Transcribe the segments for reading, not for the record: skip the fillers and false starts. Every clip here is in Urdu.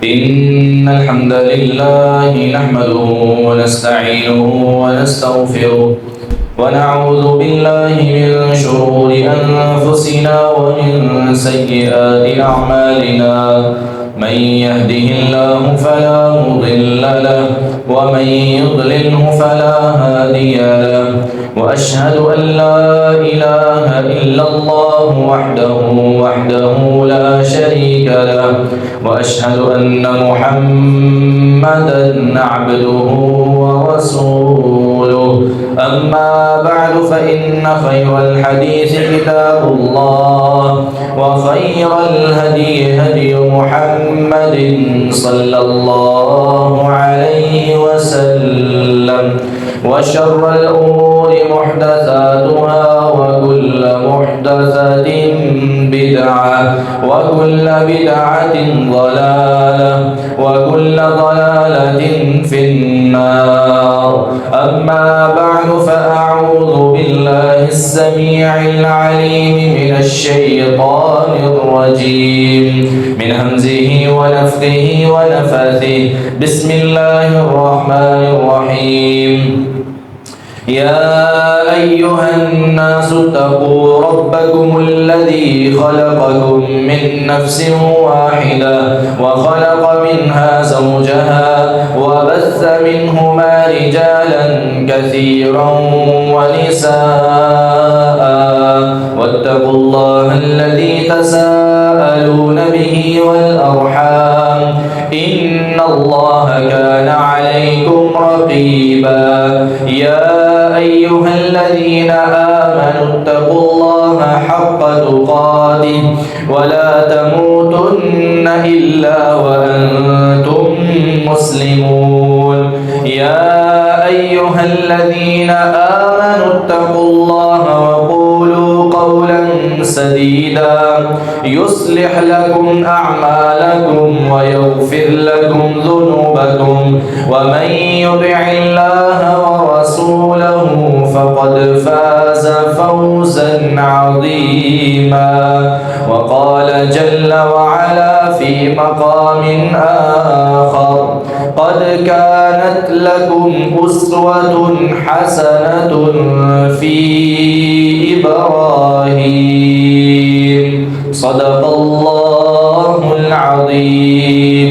إن الحمد لله نحمده ونستعينه ونستغفره ونعوذ بالله من شرور أنفسنا ومن سيئات أعمالنا. من يهده الله فلا مضل له ومن يضلله فلا هادي له. وأشهد أن لا إله إلا الله وحده لا شريك له. وأشهد أن محمدًا عبده ورسوله. أما بعد فإن خير الحديث كتاب الله وخير الهدي هدي محمد صلى الله عليه وسلم. وشر الأمور محدثاتها وكل محدثة بدعة وكل بدعة ضلالة وكل ضلالة في النار. أما بعد فأعوذ بالله السميع العليم من الشيطان الرجيم من همزه ونفخه ونفثه. بسم الله الرحمن الرحيم. يا أيها الناس اتقوا ربكم الذي خلقكم من نفس واحدة وخلق منها زوجها وبث منهما رجالا كثيرا ونساء. واتقوا الله الذي تساءلون به والأرحام إن الله كان عليكم رقيبا. يا أيها الذين آمنوا اتقوا الله حق تقاته ولا تموتن إلا وأنتم مسلمون. يا أيها الذين آمنوا اتقوا الله وقولوا قولا سديدا يصلح لكم أعمالكم ويغفر لكم ذنوبكم ومن يطع الله ورسوله فقد فاز فوزا عظيما. وقال جل وعلا في مقام آخر قد كانت لكم أسوة حسنة في إبراهيم صدق الله العظيم.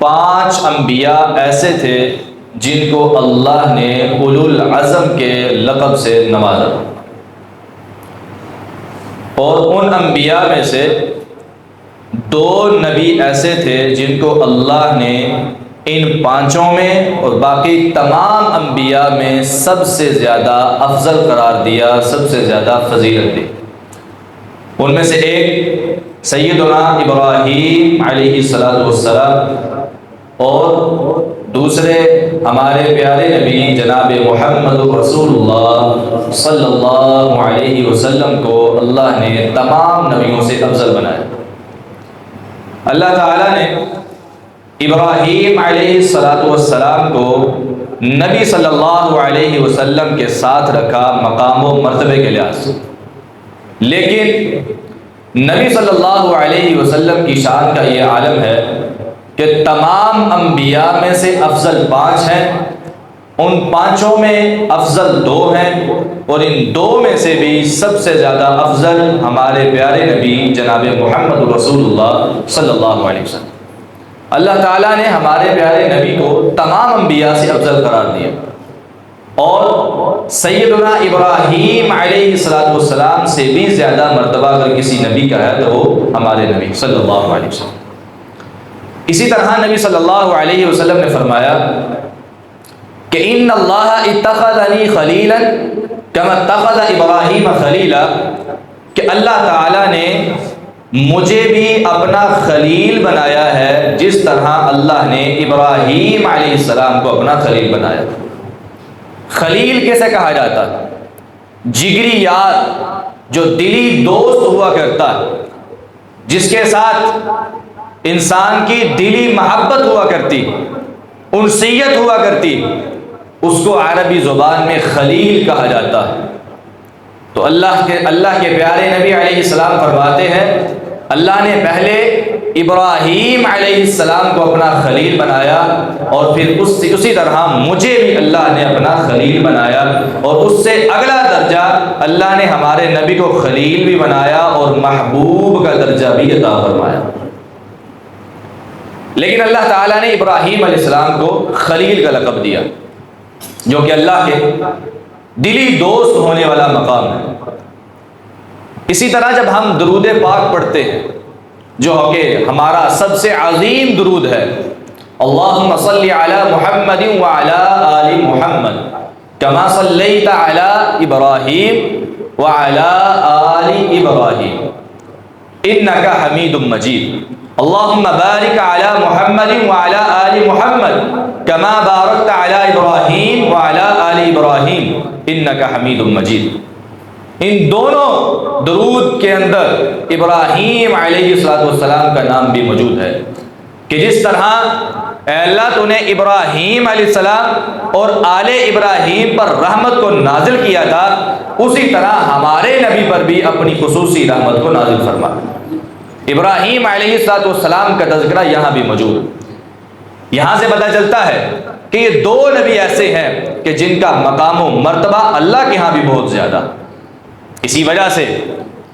5 انبیاء ایسے تھے جن کو اللہ نے اولو العزم کے لقب سے نوازا، اور ان انبیاء میں سے 2 نبی ایسے تھے جن کو اللہ نے ان 5 میں اور باقی تمام انبیاء میں سب سے زیادہ افضل قرار دیا، سب سے زیادہ فضیلت دی۔ ان میں سے ایک سیدنا ابراہیم علیہ السلام، اور دوسرے ہمارے پیارے نبی جناب محمد رسول اللہ صلی اللہ علیہ وسلم کو اللہ نے تمام نبیوں سے افضل بنایا۔ اللہ تعالیٰ نے ابراہیم علیہ السلام کو نبی صلی اللہ علیہ وسلم کے ساتھ رکھا مقام و مرتبے کے لحاظ سے، لیکن نبی صلی اللہ علیہ وسلم کی شان کا یہ عالم ہے کہ تمام انبیاء میں سے افضل 5 ہیں، ان 5 میں افضل 2 ہیں، اور ان 2 میں سے بھی سب سے زیادہ افضل ہمارے پیارے نبی جناب محمد رسول اللہ صلی اللہ علیہ وسلم۔ اللہ تعالیٰ نے ہمارے پیارے نبی کو تمام انبیاء سے افضل قرار دیا، اور سیدنا ابراہیم علیہ السلام سے بھی زیادہ مرتبہ اگر کسی نبی کا ہے تو وہ ہمارے نبی صلی اللہ علیہ وسلم۔ اسی طرح نبی صلی اللہ علیہ وسلم نے فرمایا کہ ان اللہ اتخذنی خلیلا کما اتخذ ابراہیم خلیلا، کہ اللہ تعالیٰ نے مجھے بھی اپنا خلیل بنایا ہے جس طرح اللہ نے ابراہیم علیہ السلام کو اپنا خلیل بنایا۔ خلیل کیسے کہا جاتا ہے؟ جگری یار، جو دلی دوست ہوا کرتا ہے، جس کے ساتھ انسان کی دلی محبت ہوا کرتی، انسیت ہوا کرتی، اس کو عربی زبان میں خلیل کہا جاتا ہے۔ تو اللہ کے پیارے نبی علیہ السلام فرماتے ہیں اللہ نے پہلے ابراہیم علیہ السلام کو اپنا خلیل بنایا، اور پھر اسی طرح مجھے بھی اللہ نے اپنا خلیل بنایا، اور اس سے اگلا درجہ اللہ نے ہمارے نبی کو خلیل بھی بنایا اور محبوب کا درجہ بھی عطا فرمایا۔ لیکن اللہ تعالیٰ نے ابراہیم علیہ السلام کو خلیل کا لقب دیا، جو کہ اللہ کے دلی دوست ہونے والا مقام ہے۔ اسی طرح جب ہم درود پاک پڑھتے ہیں، جو کہ ہمارا سب سے عظیم درود ہے، اللہم صلی علی محمد وعلی آل محمد کما صلیت علی ابراہیم وعلی آل ابراہیم انک حمید مجید، اللہم بارک علی محمد وعلی آل محمد کما بارکت علی ابراہیم وعلی آل ابراہیم انک حمید مجید۔ ان دونوں درود کے اندر ابراہیم علیہ السلام کا نام بھی موجود ہے، کہ جس طرح اے اللہ تو نے ابراہیم علیہ السلام اور آل ابراہیم پر رحمت کو نازل کیا تھا، اسی طرح ہمارے نبی پر بھی اپنی خصوصی رحمت کو نازل فرما۔ ابراہیم علیہ السلام کا تذکرہ یہاں بھی موجود ہے۔ یہاں سے پتہ چلتا ہے کہ یہ 2 نبی ایسے ہیں کہ جن کا مقام و مرتبہ اللہ کے ہاں بھی بہت زیادہ۔ اسی وجہ سے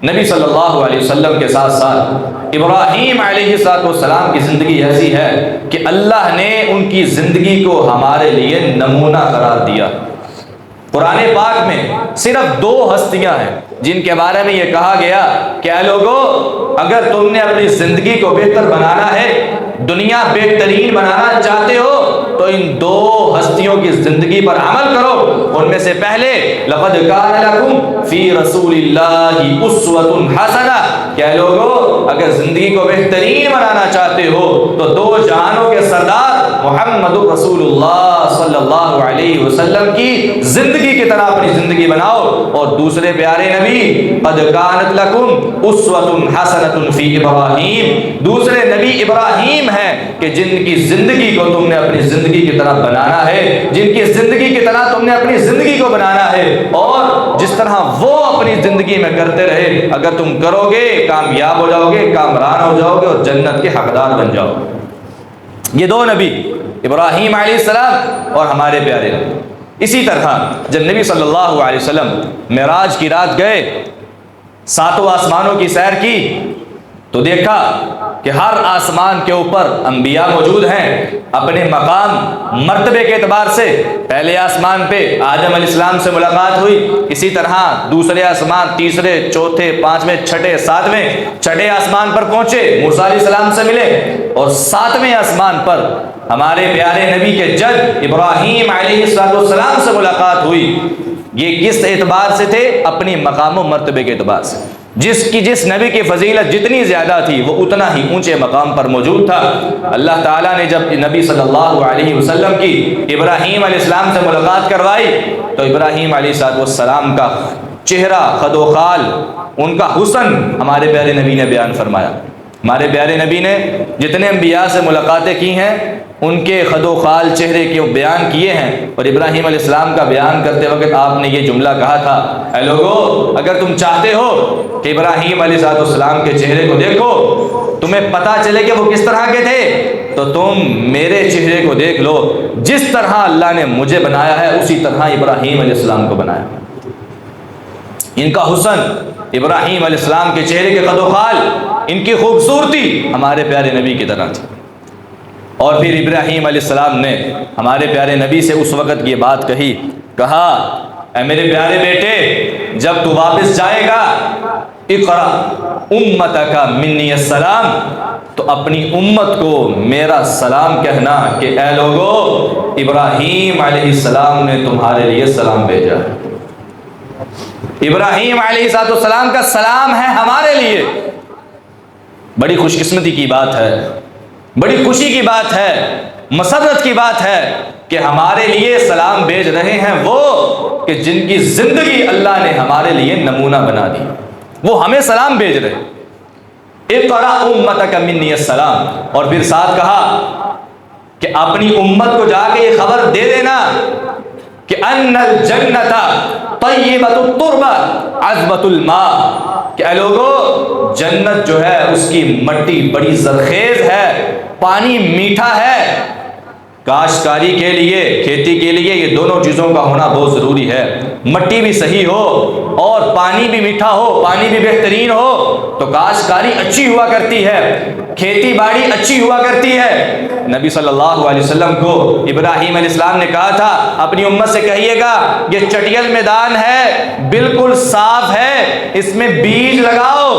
نبی صلی اللہ علیہ وسلم کے ساتھ ساتھ ابراہیم علیہ السلام کی زندگی ایسی ہے کہ اللہ نے ان کی زندگی کو ہمارے لیے نمونہ قرار دیا۔ قرآن پاک میں صرف 2 ہستیاں ہیں جن کے بارے میں یہ کہا گیا کہ اے لوگو، اگر تم نے اپنی زندگی کو بہتر بنانا ہے، دنیا بہترین بنانا چاہتے ہو، تو ان 2 ہستیوں کی زندگی پر عمل کرو۔ ان میں سے پہلے لقد کان لکم فی رسول اللہ اسوۃ حسنہ، کہ اے لوگو اگر زندگی کو بہترین بنانا چاہتے ہو تو 2 جہانوں کے سردار محمد رسول اللہ صلی اللہ علیہ وسلم کی زندگی کی طرح اپنی زندگی بناؤ۔ اور دوسرے پیارے نبی قد کانت لکم اسوۃ حسنۃ فی ابراہیم، دوسرے نبی ابراہیم ہیں کہ جن کی زندگی کو تم نے اپنی زندگی کی طرح بنانا ہے، جن کی زندگی کی طرح تم نے اپنی زندگی کو بنانا ہے، اور جس طرح وہ اپنی زندگی میں کرتے رہے، اگر تم کرو گے کامیاب ہو جاؤ گے، کامران ہو جاؤ گے اور جنت کے حقدار بن جاؤ گے۔ یہ 2 نبی ابراہیم علیہ السلام اور ہمارے پیارے نبی۔ اسی طرح جب نبی صلی اللہ علیہ وسلم معراج کی رات گئے، 7 آسمانوں کی سیر کی، تو دیکھا کہ ہر آسمان کے اوپر انبیاء موجود ہیں اپنے مقام مرتبے کے اعتبار سے. پہلے آسمان پہ آدم علیہ السلام سے ملاقات ہوئی، اسی طرح دوسرے آسمان، تیسرے، چوتھے، پانچویں، چھٹے، ساتویں، چھٹے آسمان پر پہنچے، موسیٰ علیہ السلام سے ملے، اور ساتویں آسمان پر ہمارے پیارے نبی کے جد ابراہیم علیہ السلام سے ملاقات ہوئی. یہ کس اعتبار سے تھے؟ اپنی مقام و مرتبے کے اعتبار سے. جس نبی کی فضیلت جتنی زیادہ تھی وہ اتنا ہی اونچے مقام پر موجود تھا. اللہ تعالیٰ نے جب نبی صلی اللہ علیہ وسلم کی ابراہیم علیہ السلام سے ملاقات کروائی تو ابراہیم علیہ السلام کا چہرہ، خد و خال، ان کا حسن ہمارے پیارے نبی نے بیان فرمایا. ہمارے پیارے نبی نے جتنے انبیاء سے ملاقاتیں کی ہیں ان کے خد و خال، چہرے کے بیان کیے ہیں. اور ابراہیم علیہ السلام کا بیان کرتے وقت آپ نے یہ جملہ کہا تھا، اے لوگو اگر تم چاہتے ہو کہ ابراہیم علیہ السلام کے چہرے کو دیکھو، تمہیں پتہ چلے کہ وہ کس طرح کے تھے، تو تم میرے چہرے کو دیکھ لو. جس طرح اللہ نے مجھے بنایا ہے اسی طرح ابراہیم علیہ السلام کو بنایا. ان کا حسن، ابراہیم علیہ السلام کے چہرے کے قد و خال، ان کی خوبصورتی ہمارے پیارے نبی کی طرح تھی. اور پھر ابراہیم علیہ السلام نے ہمارے پیارے نبی سے اس وقت یہ بات کہا اے میرے پیارے بیٹے، جب تو واپس جائے گا اقرا امتک منی السلام، تو اپنی امت کو میرا سلام کہنا کہ اے لوگو ابراہیم علیہ السلام نے تمہارے لیے سلام بھیجا. ابراہیم علیہ السلام کا سلام ہے ہمارے لیے. بڑی خوش قسمتی کی بات ہے، بڑی خوشی کی بات ہے، مسرت کی بات ہے کہ ہمارے لیے سلام بھیج رہے ہیں وہ کہ جن کی زندگی اللہ نے ہمارے لیے نمونہ بنا دی، وہ ہمیں سلام بھیج رہے. اقرا امتک منی السلام. اور پھر ساتھ کہا کہ اپنی امت کو جا کے یہ خبر دے دینا کہ ان الجنت طیبۃ التربہ عذبۃ الماء، کہ اے لوگو جنت جو ہے اس کی مٹی بڑی زرخیز ہے، پانی میٹھا ہے. کاشتکاری کے لیے، کھیتی کے لیے یہ دونوں چیزوں کا ہونا بہت ضروری ہے. مٹی بھی صحیح ہو اور پانی بھی میٹھا ہو، پانی بھی بہترین ہو تو کاشتکاری اچھی ہوا کرتی ہے، کھیتی باڑی اچھی ہوا کرتی ہے. نبی صلی اللہ علیہ وسلم کو ابراہیم علیہ السلام نے کہا تھا اپنی امت سے کہیے گا یہ چٹیل میدان ہے، بالکل صاف ہے، اس میں بیج لگاؤ.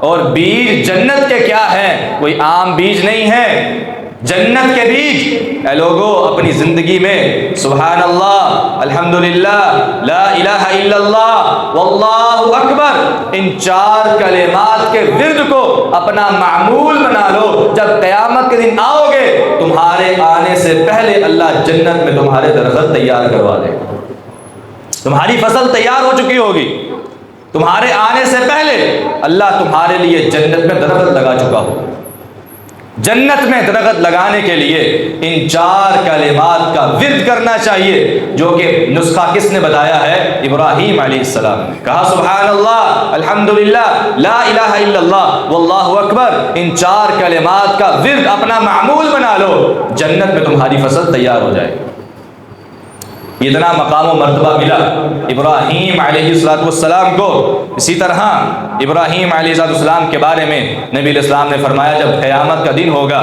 اور بیج جنت کے کیا ہیں؟ کوئی عام بیج نہیں ہے، جنت کے بیج. اے لوگو اپنی زندگی میں سبحان اللہ، الحمدللہ، لا الہ الا اللہ، واللہ اکبر، ان 4 کلمات کے ورد کو اپنا معمول بنا لو. جب قیامت کے دن آؤ گے تمہارے آنے سے پہلے اللہ جنت میں تمہارے درخت تیار کروا دے. تمہاری فصل تیار ہو چکی ہوگی، تمہارے آنے سے پہلے اللہ تمہارے لیے جنت میں درخت لگا چکا ہو. جنت میں درخت لگانے کے لیے ان 4 کلمات کا ورد کرنا چاہیے، جو کہ نسخہ کس نے بتایا ہے؟ ابراہیم علیہ السلام نے کہا سبحان اللہ، الحمدللہ، لا الہ الا اللہ، واللہ اکبر. ان 4 کلمات کا ورد اپنا معمول بنا لو، جنت میں تمہاری فصل تیار ہو جائے. اتنا مقام و مرتبہ ملا ابراہیم علیہ السلام کو. اسی طرح ابراہیم علیہ السلام کے بارے میں نبی علیہ السلام نے فرمایا جب قیامت کا دن ہوگا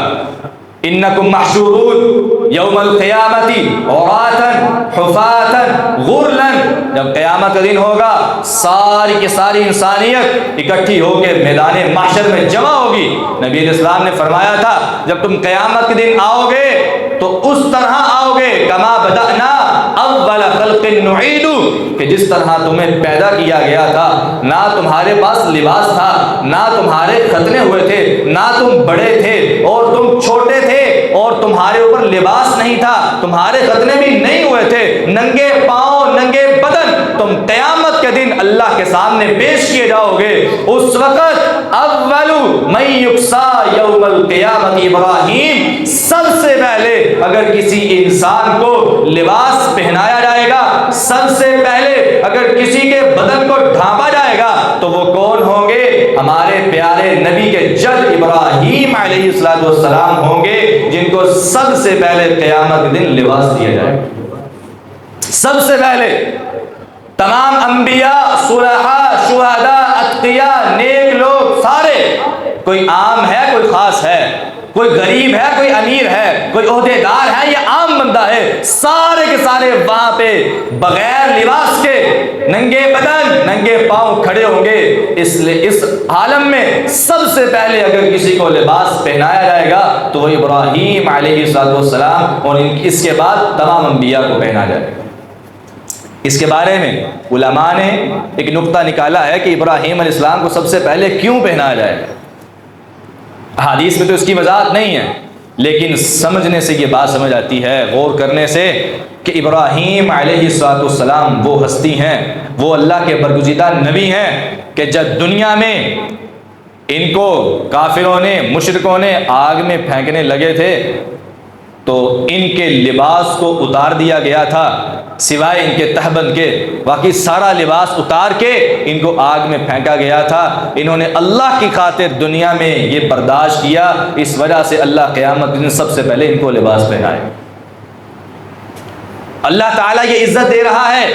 انکم محشورون یوم القیامت عراتا حفاتا غرلا، جب قیامت کا دن ہوگا ساری کی ساری انسانیت اکٹھی ہو کے میدان محشر میں جمع ہوگی. نبی علیہ السلام نے فرمایا تھا جب تم قیامت کے دن آؤ گے تو اس طرح آؤ گے کما بدأنا اول خلق نعید، کہ جس طرح تمہیں پیدا کیا گیا تھا. نہ تمہارے پاس لباس تھا، نہ تمہارے ختنے ہوئے تھے، نہ تم بڑے تھے اور تم چھوٹے تھے اور تمہارے اوپر لباس نہیں تھا، تمہارے ختنے بھی نہیں ہوئے تھے، ننگے پاؤں ننگے بدن تم قیامت کے دن اللہ کے سامنے پیش کیے جاؤ گے. اس وقت اول من یکسا یوم القیامت ابراہیم، سب سے پہلے اگر کسی انسان کو لباس پہنایا جائے گا، سب سے پہلے اگر کسی کے بدن کو ڈھانپا جائے گا تو وہ کون ہوں گے؟ ہمارے پیارے نبی کے جد ابراہیم علیہ السلام ہوں گے، جن کو سب سے پہلے قیامت کے دن لباس دیا جائے گا. سب سے پہلے تمام انبیاء، صلحاء، شہداء، اتقیاء، نیک لوگ سارے کوئی عام ہے کوئی خاص ہے، کوئی غریب ہے کوئی امیر ہے، کوئی عہدے دار ہے یا عام بندہ ہے، سارے کے سارے وہاں پہ بغیر لباس کے ننگے بدن ننگے پاؤں کھڑے ہوں گے۔ اس عالم میں سب سے پہلے اگر کسی کو لباس پہنایا جائے گا تو وہ ابراہیم علیہ السلام اور اس کے بعد تمام انبیاء کو پہنا جائے گا۔ اس کے بارے میں علماء نے ایک نقطہ نکالا ہے کہ ابراہیم علیہ السلام کو سب سے پہلے کیوں پہنایا جائے گا۔ حدیث میں تو اس کی وضاحت نہیں ہے، لیکن سمجھنے سے یہ بات سمجھ آتی ہے، غور کرنے سے، کہ ابراہیم علیہ السلام وہ ہستی ہیں، وہ اللہ کے برگزیدہ نبی ہیں کہ جب دنیا میں ان کو کافروں نے مشرکوں نے آگ میں پھینکنے لگے تھے تو ان کے لباس کو اتار دیا گیا تھا سوائے ان کے تہبند کے، باقی سارا لباس اتار کے ان کو آگ میں پھینکا گیا تھا۔ انہوں نے اللہ کی خاطر دنیا میں یہ برداشت کیا، اس وجہ سے اللہ قیامت کے دن سب سے پہلے ان کو لباس پہنائے۔ اللہ تعالیٰ یہ عزت دے رہا ہے،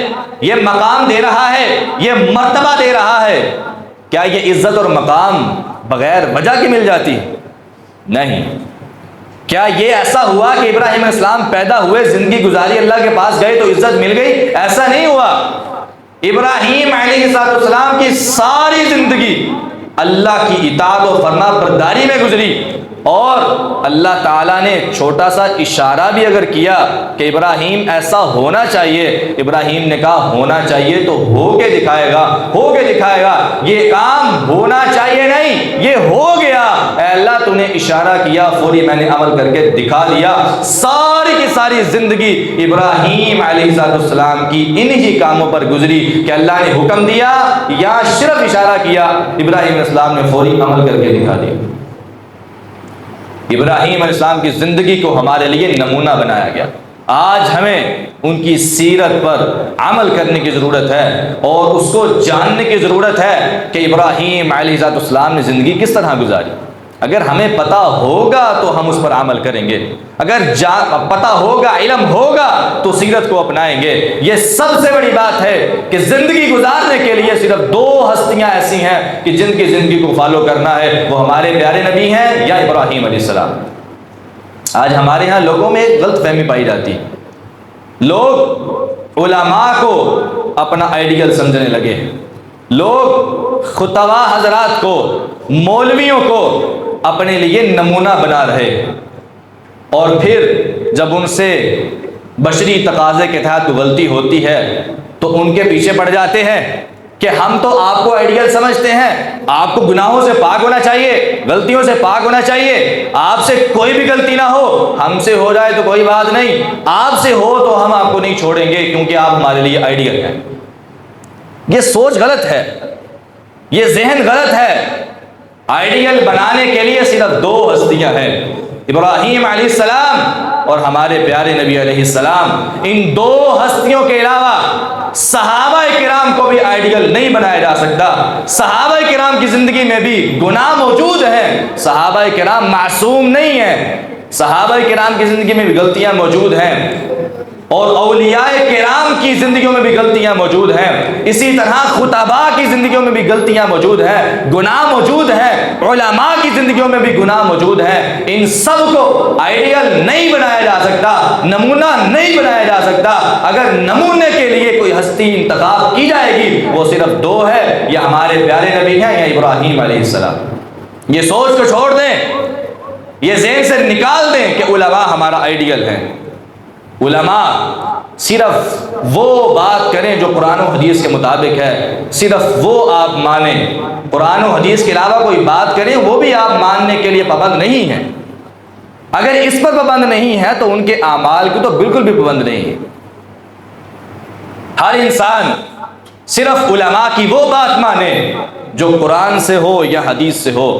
یہ مقام دے رہا ہے، یہ مرتبہ دے رہا ہے۔ کیا یہ عزت اور مقام بغیر وجہ کی مل جاتی؟ نہیں۔ کیا یہ ایسا ہوا کہ ابراہیم علیہ السلام پیدا ہوئے، زندگی گزاری، اللہ کے پاس گئے تو عزت مل گئی؟ ایسا نہیں ہوا۔ ابراہیم علیہ السلام کی ساری زندگی اللہ کی اطاعت و فرما برداری میں گزری، اور اللہ تعالیٰ نے چھوٹا سا اشارہ بھی اگر کیا کہ ابراہیم ایسا ہونا چاہیے، ابراہیم نے کہا ہونا چاہیے تو ہو کے دکھائے گا، ہو کے دکھائے گا، یہ کام ہونا چاہیے نہیں، یہ ہو گیا۔ اے اللہ تو نے اشارہ کیا، فوری میں نے عمل کر کے دکھا دیا۔ ساری کی ساری زندگی ابراہیم علیہ السلام کی انہی کاموں پر گزری کہ اللہ نے حکم دیا یا صرف اشارہ کیا، ابراہیم علیہ السلام نے فوری عمل کر کے دکھا دیا۔ ابراہیم علیہ السلام کی زندگی کو ہمارے لیے نمونہ بنایا گیا۔ آج ہمیں ان کی سیرت پر عمل کرنے کی ضرورت ہے اور اس کو جاننے کی ضرورت ہے کہ ابراہیم علیہ السلام نے زندگی کس طرح گزاری۔ اگر ہمیں پتہ ہوگا تو ہم اس پر عمل کریں گے، اگر پتہ ہوگا، علم ہوگا تو سیرت کو اپنائیں گے۔ یہ سب سے بڑی بات ہے کہ زندگی گزارنے کے لیے صرف دو ہستیاں ایسی ہیں کہ جن کی زندگی کو فالو کرنا ہے، وہ ہمارے پیارے نبی ہیں یا ابراہیم علیہ السلام۔ آج ہمارے ہاں لوگوں میں ایک غلط فہمی پائی جاتی ہے، لوگ علماء کو اپنا آئیڈیل سمجھنے لگے، لوگ خطبہ حضرات کو، مولویوں کو اپنے لیے نمونہ بنا رہے، اور پھر جب ان سے بشری تقاضے کے تحت غلطی ہوتی ہے تو ان کے پیچھے پڑ جاتے ہیں کہ ہم تو آپ کو آئیڈیل سمجھتے ہیں، آپ کو گناہوں سے پاک ہونا چاہیے، غلطیوں سے پاک ہونا چاہیے، آپ سے کوئی بھی غلطی نہ ہو، ہم سے ہو جائے تو کوئی بات نہیں، آپ سے ہو تو ہم آپ کو نہیں چھوڑیں گے کیونکہ آپ ہمارے لیے آئیڈیل ہیں۔ یہ سوچ غلط ہے، یہ ذہن غلط ہے۔ آئیڈیل بنانے کے لیے صرف دو ہستیاں ہیں، ابراہیم علیہ السلام اور ہمارے پیارے نبی علیہ السلام۔ ان دو ہستیوں کے علاوہ صحابہ کرام کو بھی آئیڈیل نہیں بنایا جا سکتا۔ صحابہ کرام کی زندگی میں بھی گناہ موجود ہیں، صحابہ کرام معصوم نہیں ہیں، صحابہ کرام کی زندگی میں بھی غلطیاں موجود ہیں، اور اولیاء کرام کی زندگیوں میں بھی غلطیاں موجود ہیں، اسی طرح خطباء کی زندگیوں میں بھی غلطیاں موجود ہیں، گناہ موجود ہیں، علماء کی زندگیوں میں بھی گناہ موجود ہیں۔ ان سب کو آئیڈیل نہیں بنایا جا سکتا، نمونہ نہیں بنایا جا سکتا۔ اگر نمونے کے لیے کوئی ہستی انتخاب کی جائے گی وہ صرف دو ہے، یا ہمارے پیارے نبی ہیں یا ابراہیم علیہ السلام۔ یہ سوچ کو چھوڑ دیں، یہ ذہن سے نکال دیں کہ علماء ہمارا آئیڈیل ہے۔ علماء صرف وہ بات کریں جو قرآن و حدیث کے مطابق ہے، صرف وہ آپ مانیں۔ قرآن و حدیث کے علاوہ کوئی بات کریں وہ بھی آپ ماننے کے لیے پابند نہیں ہیں۔ اگر اس پر پابند نہیں ہے تو ان کے اعمال کی تو بالکل بھی پابند نہیں ہے۔ ہر انسان صرف علماء کی وہ بات مانے جو قرآن سے ہو یا حدیث سے ہو،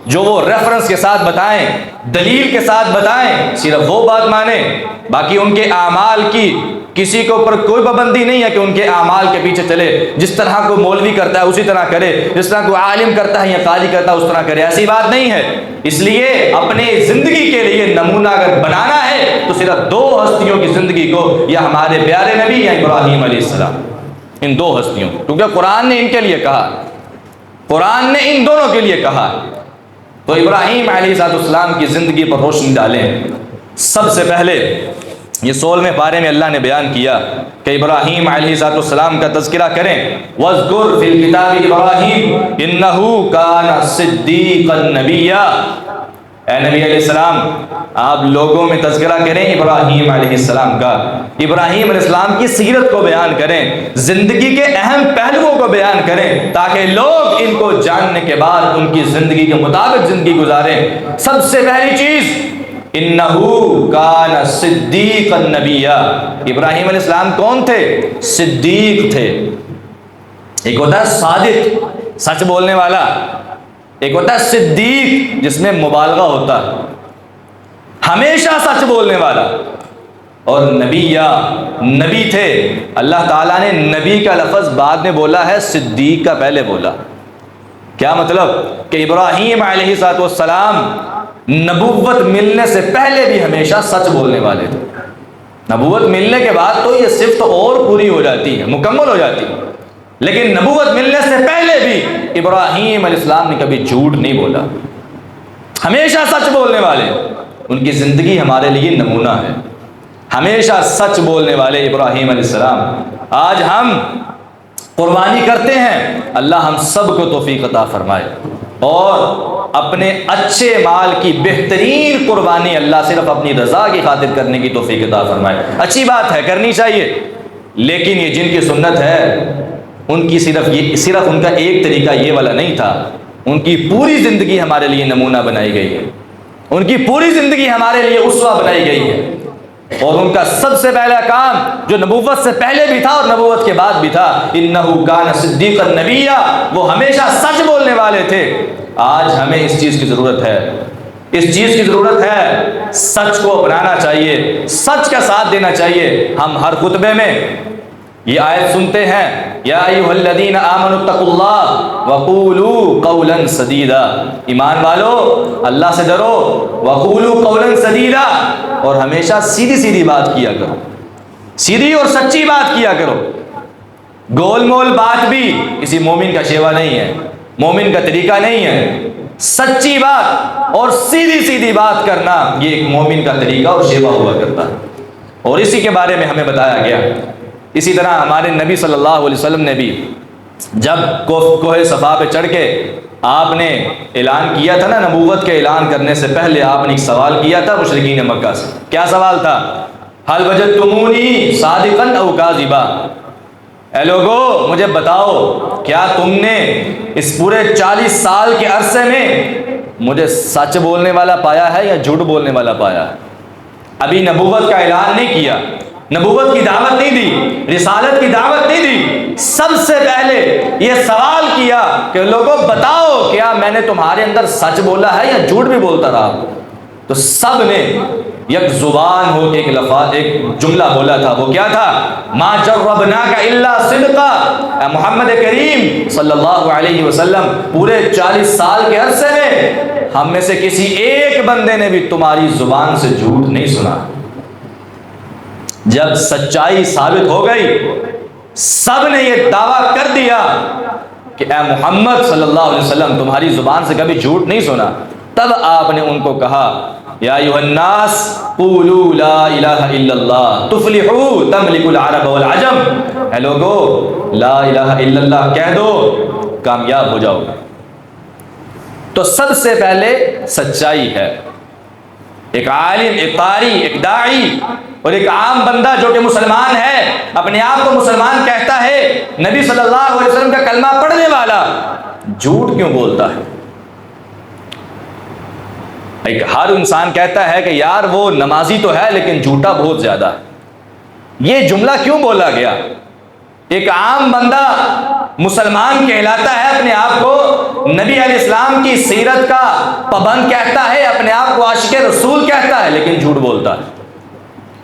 جو وہ ریفرنس کے ساتھ بتائیں، دلیل کے ساتھ بتائیں، صرف وہ بات مانیں۔ باقی ان کے اعمال کی کسی کے اوپر کوئی پابندی نہیں ہے کہ ان کے اعمال کے پیچھے چلے، جس طرح کوئی مولوی کرتا ہے اسی طرح کرے، جس طرح کوئی عالم کرتا ہے یا قاضی کرتا ہے اس طرح کرے، ایسی بات نہیں ہے۔ اس لیے اپنے زندگی کے لیے نمونہ اگر بنانا ہے تو صرف دو ہستیوں کی زندگی کو، یا ہمارے پیارے نبی یا ابراہیم علیہ السلام، ان دو ہستیوں، کیونکہ قرآن نے ان کے لیے کہا، قرآن نے ان دونوں کے لیے کہا۔ تو ابراہیم علیہ السلام کی زندگی پر روشنی ڈالیں۔ سب سے پہلے یہ 16ویں پارے میں اللہ نے بیان کیا کہ ابراہیم علیہ السلام کا تذکرہ کریں۔ وَاذْكُرْ فِي الْكِتَابِ إِبْرَاهِيمَ إِنَّهُ كَانَ صِدِّيقًا نَبِيًّا۔ اے نبی علیہ السلام، آپ لوگوں میں تذکرہ کریں ابراہیم علیہ السلام کا، ابراہیم علیہ السلام کی سیرت کو بیان کریں، زندگی کے اہم پہلوؤں کو بیان کریں، تاکہ لوگ ان کو جاننے کے بعد ان کی زندگی کے مطابق زندگی گزاریں۔ سب سے پہلی چیز، انہو کان صدیقا نبیّا، ابراہیم علیہ السلام کون تھے؟ صدیق تھے۔ ایک ہوتا ہے صادق، سچ بولنے والا، ایک ہوتا ہے صدیق جس میں مبالغہ ہوتا ہے، ہمیشہ سچ بولنے والا۔ اور نبیّا، نبی تھے۔ اللہ تعالیٰ نے نبی کا لفظ بعد میں بولا ہے، صدیق کا پہلے بولا۔ کیا مطلب؟ کہ ابراہیم علیہ السلام نبوت ملنے سے پہلے بھی ہمیشہ سچ بولنے والے تھے۔ نبوت ملنے کے بعد تو یہ صفت اور پوری ہو جاتی ہے، مکمل ہو جاتی ہے، لیکن نبوت ملنے سے پہلے بھی ابراہیم علیہ السلام نے کبھی جھوٹ نہیں بولا، ہمیشہ سچ بولنے والے۔ ان کی زندگی ہمارے لیے نمونہ ہے، ہمیشہ سچ بولنے والے ابراہیم علیہ السلام۔ آج ہم قربانی کرتے ہیں، اللہ ہم سب کو توفیق عطا فرمائے، اور اپنے اچھے مال کی بہترین قربانی اللہ صرف اپنی رضا کی خاطر کرنے کی توفیق عطا فرمائے۔ اچھی بات ہے، کرنی چاہیے، لیکن یہ جن کی سنت ہے ان کی صرف ان کا ایک طریقہ یہ والا نہیں تھا، ان کی پوری زندگی ہمارے لیے نمونہ بنائی گئی ہے، ان کی پوری زندگی ہمارے لیے اسوہ بنائی گئی ہے۔ اور ان کا سب سے پہلا کام جو نبوت سے پہلے بھی تھا اور نبوت کے بعد بھی تھا، انہو کان صدیقا نبیّا، وہ ہمیشہ سچ بولنے والے تھے۔ آج ہمیں اس چیز کی ضرورت ہے، اس چیز کی ضرورت ہے، سچ کو اپنانا چاہیے، سچ کا ساتھ دینا چاہیے۔ ہم ہر خطبے میں یہ آیت سنتے ہیں، یا ایھا الذین آمنوا اتقوا اللہ وقولوا قولا سدیدا، ایمان والو اللہ سے ڈرو، وقولوا قولا سدیدا، اور ہمیشہ سیدھی سیدھی بات کیا کرو، سیدھی اور سچی بات کیا کرو۔ گول مول بات بھی کسی مومن کا شیوا نہیں ہے، مومن کا طریقہ نہیں ہے۔ سچی بات اور سیدھی سیدھی بات کرنا یہ ایک مومن کا طریقہ اور شیوا ہوا کرتا ہے، اور اسی کے بارے میں ہمیں بتایا گیا۔ اسی طرح ہمارے نبی صلی اللہ علیہ وسلم نے بھی جب کوہ صفا پہ چڑھ کے آپ نے اعلان کیا تھا نا، نبوت کے اعلان کرنے سے پہلے آپ نے ایک سوال کیا تھا مشرکین مکہ سے۔ کیا سوال تھا؟ هل وجدتمونی صادقا او کاذبا، اے لوگو مجھے بتاؤ کیا تم نے اس پورے 40 سال کے عرصے میں مجھے سچ بولنے والا پایا ہے یا جھوٹ بولنے والا پایا ہے؟ ابھی نبوت کا اعلان نہیں کیا، نبوت کی دعوت نہیں دی، رسالت کی دعوت نہیں دی، سب سے پہلے یہ سوال کیا کہ لوگوں بتاؤ کیا میں نے تمہارے اندر سچ بولا ہے یا جھوٹ بھی بولتا رہا؟ تو سب نے یک زبان ہو کے ایک جملہ بولا تھا، وہ کیا تھا؟ ما جربناک الا صدقا، اے محمد کریم صلی اللہ علیہ وسلم، پورے 40 سال کے عرصے میں ہم میں سے کسی ایک بندے نے بھی تمہاری زبان سے جھوٹ نہیں سنا۔ جب سچائی ثابت ہو گئی، سب نے یہ دعویٰ کر دیا کہ اے محمد صلی اللہ علیہ وسلم تمہاری زبان سے کبھی جھوٹ نہیں سنا، تب آپ نے ان کو کہا یا ایھا الناس قولوا لا الہ الا اللہ تفلحوا تملک العرب والعجم، اے لوگو لا الہ الا اللہ کہہ دو، کامیاب ہو جاؤ گے۔ تو سب سے پہلے سچائی ہے۔ ایک عالم، ایک قاری، ایک داعی اور ایک عام بندہ جو کہ مسلمان ہے، اپنے آپ کو مسلمان کہتا ہے، نبی صلی اللہ علیہ وسلم کا کلمہ پڑھنے والا، جھوٹ کیوں بولتا ہے؟ ایک ہر انسان کہتا ہے کہ یار وہ نمازی تو ہے لیکن جھوٹا بہت زیادہ ہے، یہ جملہ کیوں بولا گیا؟ ایک عام بندہ مسلمان کہلاتا ہے، اپنے آپ کو نبی علیہ السلام کی سیرت کا پابند کہتا ہے، اپنے آپ کو عاشق رسول کہتا ہے، لیکن جھوٹ بولتا ہے۔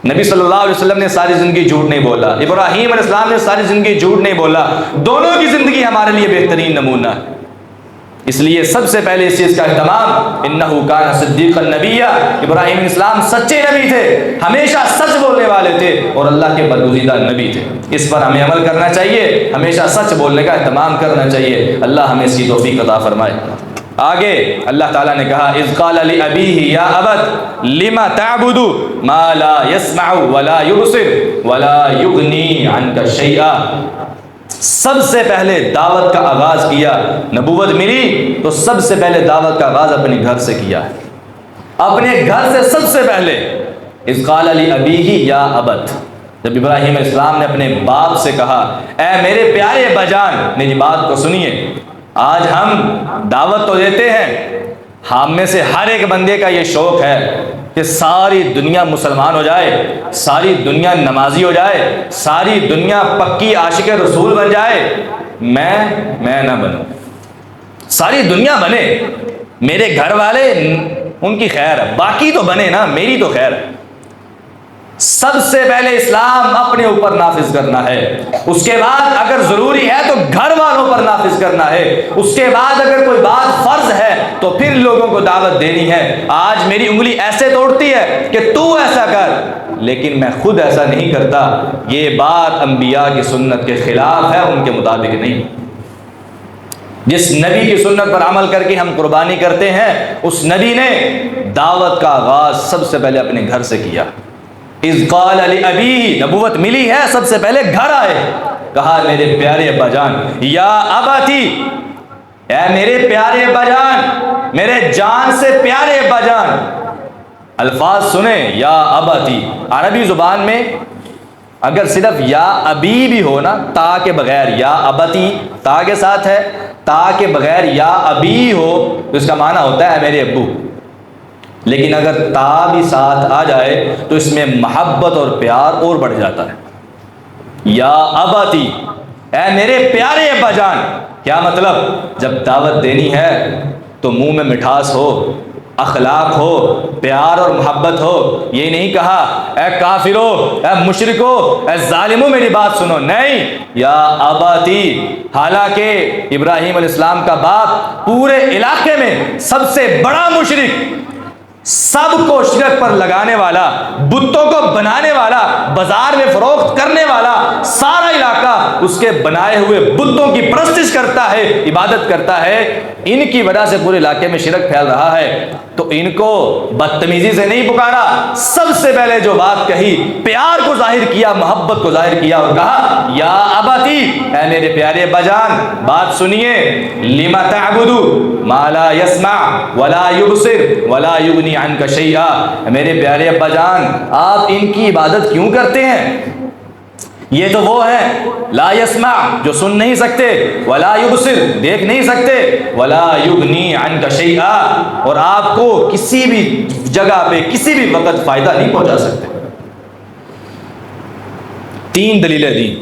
نبی صلی اللہ علیہ وسلم نے ساری زندگی جھوٹ نہیں بولا، ابراہیم علیہ السلام نے ساری زندگی جھوٹ نہیں بولا، دونوں کی زندگی ہمارے لیے بہترین نمونہ ہے۔ اس لیے سب سے پہلے اس چیز کا اہتمام، انہو کان صدیقا نبیّا، ابراہیم علیہ السلام سچے نبی تھے، ہمیشہ سچ بولنے والے تھے اور اللہ کے برگزیدہ نبی تھے۔ اس پر ہمیں عمل کرنا چاہیے، ہمیشہ سچ بولنے کا اہتمام کرنا چاہیے۔ اللہ ہمیں اس کی توفیق عطا فرمائے۔ آگے اللہ تعالیٰ نے کہا اذ قال لأبیہ یا ابت لم تعبد ما لا يسمع ولا يبصر ولا یغنی عنک شیئا۔ سب سے پہلے دعوت کا آغاز کیا، نبوت ملی تو سب سے پہلے دعوت کا آغاز اپنے گھر سے کیا ہے، اپنے گھر سے سب سے پہلے۔ اذ قال لأبیہ یا ابت، جب ابراہیم علیہ السلام نے اپنے باپ سے کہا اے میرے پیارے ابا جان، میری بات کو سنیے، آج ہم دعوت تو دیتے ہیں، ہم میں سے ہر ایک بندے کا یہ شوق ہے کہ ساری دنیا مسلمان ہو جائے، ساری دنیا نمازی ہو جائے، ساری دنیا پکی عاشق رسول بن جائے، میں نہ بنوں، ساری دنیا بنے، میرے گھر والے ان کی خیر ہے، باقی تو بنے نا، میری تو خیر ہے۔ سب سے پہلے اسلام اپنے اوپر نافذ کرنا ہے، اس کے بعد اگر ضروری ہے تو گھر والوں پر نافذ کرنا ہے، اس کے بعد اگر کوئی بات فرض ہے تو پھر لوگوں کو دعوت دینی ہے۔ آج میری انگلی ایسے توڑتی ہے کہ تو ایسا کر، لیکن میں خود ایسا نہیں کرتا، یہ بات انبیاء کی سنت کے خلاف ہے، ان کے مطابق نہیں۔ جس نبی کی سنت پر عمل کر کے ہم قربانی کرتے ہیں، اس نبی نے دعوت کا آغاز سب سے پہلے اپنے گھر سے کیا۔ اذ قال لأبیہ، نبوت ملی ہے، سب سے پہلے گھر آئے، کہا میرے پیارے ابا جان، یا اباتی، اے میرے پیارے ابا جان، میرے جان سے پیارے ابا جان۔ الفاظ سنیں، یا اباتی، عربی زبان میں اگر صرف یا ابی بھی ہو نا، تا کے بغیر، یا اباتی تا کے ساتھ ہے، تا کے بغیر یا ابی ہو تو اس کا معنی ہوتا ہے میرے ابو، لیکن اگر تا بھی ساتھ آ جائے تو اس میں محبت اور پیار اور بڑھ جاتا ہے۔ یا اباتی، اے میرے پیارے ابا جان، کیا مطلب؟ جب دعوت دینی ہے تو منہ میں مٹھاس ہو، اخلاق ہو، پیار اور محبت ہو، یہ نہیں کہا اے کافرو، اے مشرکو، اے ظالمو میری بات سنو، نہیں، یا اباتی۔ حالانکہ ابراہیم علیہ السلام کا باپ پورے علاقے میں سب سے بڑا مشرک، سب کو شرک پر لگانے والا، بتوں کو بنانے والا، بازار میں فروخت کرنے والا، سارا علاقہ اس کے بنائے ہوئے بتوں کی پرستش کرتا ہے، عبادت کرتا ہے، ان کی وجہ سے پورے علاقے میں شرک پھیل رہا ہے، تو ان کو بدتمیزی سے نہیں پکارا، سب سے پہلے جو بات کہی، پیار کو ظاہر کیا، محبت کو ظاہر کیا اور کہا یا اباتی، اے میرے پیارے ابا جان، بات سنیے، لما تعبد ما لا يسمع ولا يبصر ولا یغنی عنک شیئا، میرے پیارے ابا جان، آپ ان کی عبادت کیوں کرتے ہیں؟ یہ تو وہ ہیں لا یسمع، جو سن نہیں سکتے، ولا یبصر، دیکھ نہیں سکتے، ولا یغنی عنک شیئا، اور آپ کو کسی بھی جگہ پہ کسی بھی وقت فائدہ نہیں پہنچا سکتے۔ تین دلیلیں دی،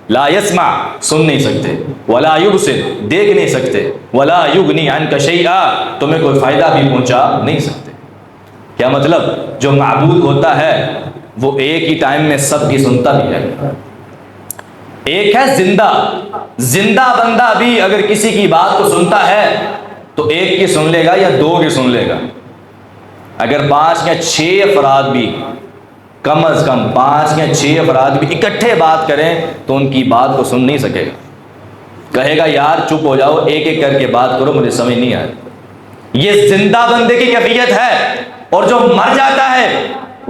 لا یسمع، سن نہیں سکتے، ولا یبصر، دیکھ نہیں سکتے، ولا یغنی عنک شیئا، تمہیں کوئی فائدہ بھی پہنچا نہیں سکتے۔ کیا مطلب؟ جو معبود ہوتا ہے وہ ایک ہی ٹائم میں سب کی سنتا بھی ہے۔ ایک ہے زندہ بندہ بھی اگر کسی کی بات کو سنتا ہے تو ایک کی سن لے گا یا دو کی سن لے گا، اگر 5 یا 6 افراد بھی، کم از کم 5 یا 6 افراد بھی اکٹھے بات کریں تو ان کی بات کو سن نہیں سکے گا، کہے گا یار چپ ہو جاؤ، ایک ایک کر کے بات کرو، مجھے سمجھ نہیں آئے۔ یہ زندہ بندے کی کیفیت ہے، اور جو مر جاتا ہے